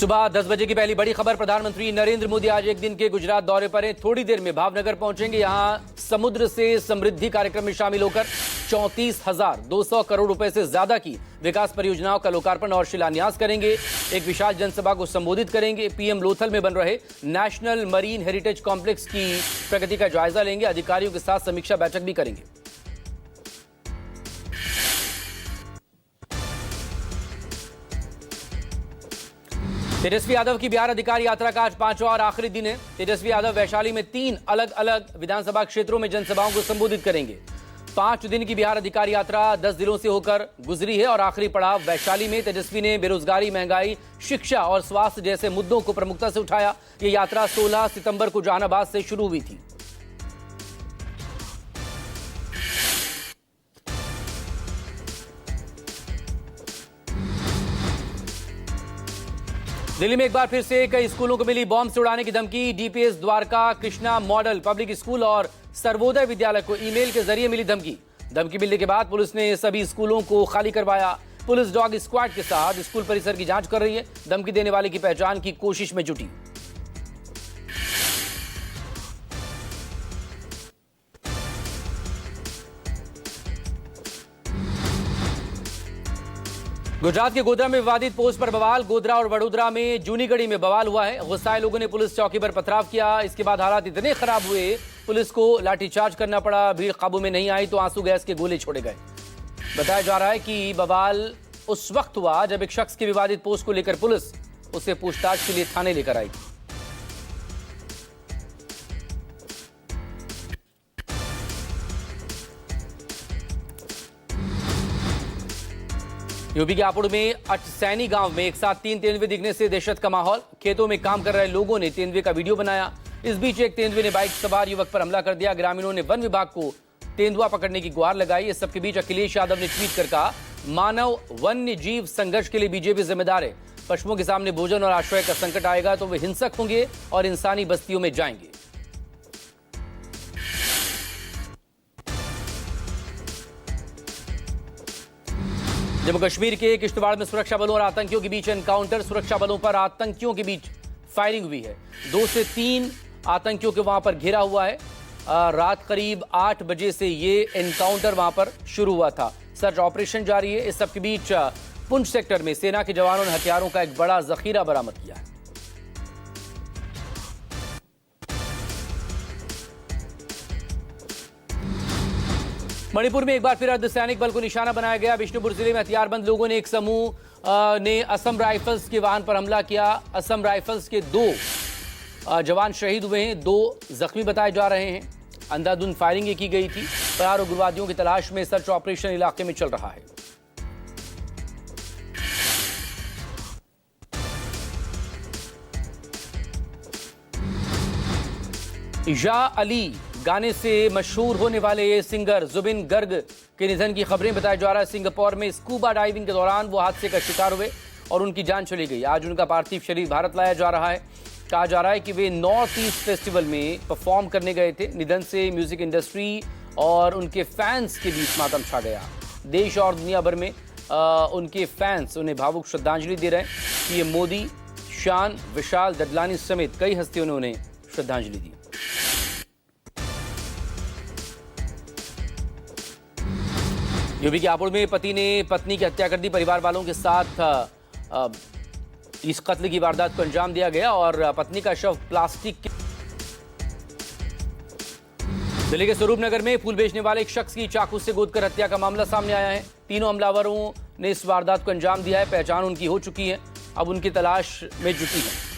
सुबह 10 बजे की पहली बड़ी खबर। प्रधानमंत्री नरेंद्र मोदी आज एक दिन के गुजरात दौरे पर हैं। थोड़ी देर में भावनगर पहुंचेंगे। यहां समुद्र से समृद्धि कार्यक्रम में शामिल होकर 34,200 करोड़ रुपए से ज्यादा की विकास परियोजनाओं का लोकार्पण और शिलान्यास करेंगे। एक विशाल जनसभा को संबोधित करेंगे। पीएम लोथल में बन रहे नेशनल मरीन हेरिटेज कॉम्प्लेक्स की प्रगति का जायजा लेंगे। अधिकारियों के साथ समीक्षा बैठक भी करेंगे। तेजस्वी यादव की बिहार अधिकारी यात्रा का आज 5वां और आखिरी दिन है। तेजस्वी यादव वैशाली में 3 अलग अलग विधानसभा क्षेत्रों में जनसभाओं को संबोधित करेंगे। 5 दिन की बिहार अधिकारी यात्रा 10 जिलों से होकर गुजरी है और आखिरी पड़ाव वैशाली में। तेजस्वी ने बेरोजगारी, महंगाई, शिक्षा और स्वास्थ्य जैसे मुद्दों को प्रमुखता से उठाया। ये यात्रा 16 सितंबर को जहानाबाद से शुरू हुई थी। दिल्ली में एक बार फिर से कई स्कूलों को मिली बॉम्ब से उड़ाने की धमकी। DPS Dwarka, Krishna model public school और सर्वोदय विद्यालय को ईमेल के जरिए मिली धमकी। धमकी मिलने के बाद पुलिस ने सभी स्कूलों को खाली करवाया। पुलिस डॉग स्क्वाड के साथ स्कूल परिसर की जांच कर रही है। धमकी देने वाले की पहचान की कोशिश में जुटी। गुजरात के गोधरा में विवादित पोस्ट पर बवाल। गोधरा और वडोदरा में जूनीगढ़ी में बवाल हुआ है। गुस्साए लोगों ने पुलिस चौकी पर पथराव किया। इसके बाद हालात इतने खराब हुए, पुलिस को लाठीचार्ज करना पड़ा। भीड़ काबू में नहीं आई तो आंसू गैस के गोले छोड़े गए। बताया जा रहा है कि बवाल उस वक्त हुआ जब एक शख्स की विवादित पोस्ट को लेकर पुलिस उसे पूछताछ के लिए थाने लेकर आई। यूपी के हापुड़ में अटसैनी गांव में एक साथ 3 तेंदुए दिखने से दहशत का माहौल। खेतों में काम कर रहे लोगों ने तेंदुए का वीडियो बनाया। इस बीच एक तेंदुए ने बाइक सवार युवक पर हमला कर दिया। ग्रामीणों ने वन विभाग को तेंदुआ पकड़ने की गुहार लगाई। इस सबके बीच अखिलेश यादव ने ट्वीट कर कहा, मानव वन्य जीव संघर्ष के लिए बीजेपी जिम्मेदार है। पशुओं के सामने भोजन और आश्रय का संकट आएगा तो वे हिंसक होंगे और इंसानी बस्तियों में जाएंगे। जम्मू कश्मीर के किश्तवाड़ में सुरक्षा बलों और आतंकियों के बीच एनकाउंटर। सुरक्षा बलों पर आतंकियों के बीच फायरिंग हुई है। 2 से 3 आतंकियों के वहां पर घेरा हुआ है। रात करीब 8 बजे से ये एनकाउंटर वहां पर शुरू हुआ था। सर्च ऑपरेशन जारी है। इस सबके बीच पुंछ सेक्टर में सेना के जवानों ने हथियारों का एक बड़ा जखीरा बरामद किया है। मणिपुर में एक बार फिर अर्धसैनिक बल को निशाना बनाया गया। बिष्णुपुर जिले में हथियारबंद लोगों ने एक समूह ने असम राइफल्स के वाहन पर हमला किया। असम राइफल्स के 2 जवान शहीद हुए हैं, 2 जख्मी बताए जा रहे हैं। अंधाधुंध फायरिंग की गई थी। फरार उग्रवादियों की तलाश में सर्च ऑपरेशन इलाके में चल रहा है। इशा अली गाने से मशहूर होने वाले ये सिंगर जुबिन गर्ग के निधन की खबरें बताया जा रहा है। सिंगापुर में स्कूबा डाइविंग के दौरान वो हादसे का शिकार हुए और उनकी जान चली गई। आज उनका पार्थिव शरीर भारत लाया जा रहा है। कहा जा रहा है कि वे नॉर्थ ईस्ट फेस्टिवल में परफॉर्म करने गए थे। निधन से म्यूजिक इंडस्ट्री और उनके फैंस के बीच मातम छा गया। देश और दुनिया भर में उनके फैंस उन्हें भावुक श्रद्धांजलि दे रहे हैं। पीएम मोदी, शान, विशाल ददलानी समेत कई हस्तियों ने उन्हें श्रद्धांजलि दी। यूपी के हापुड़ में पति ने पत्नी की हत्या कर दी। परिवार वालों के साथ इस कत्ल की वारदात को अंजाम दिया गया और पत्नी का शव प्लास्टिक के। दिल्ली के स्वरूप नगर में फूल बेचने वाले एक शख्स की चाकू से गोदकर हत्या का मामला सामने आया है। 3 हमलावरों ने इस वारदात को अंजाम दिया है। पहचान उनकी हो चुकी है। अब उनकी तलाश में जुटी है।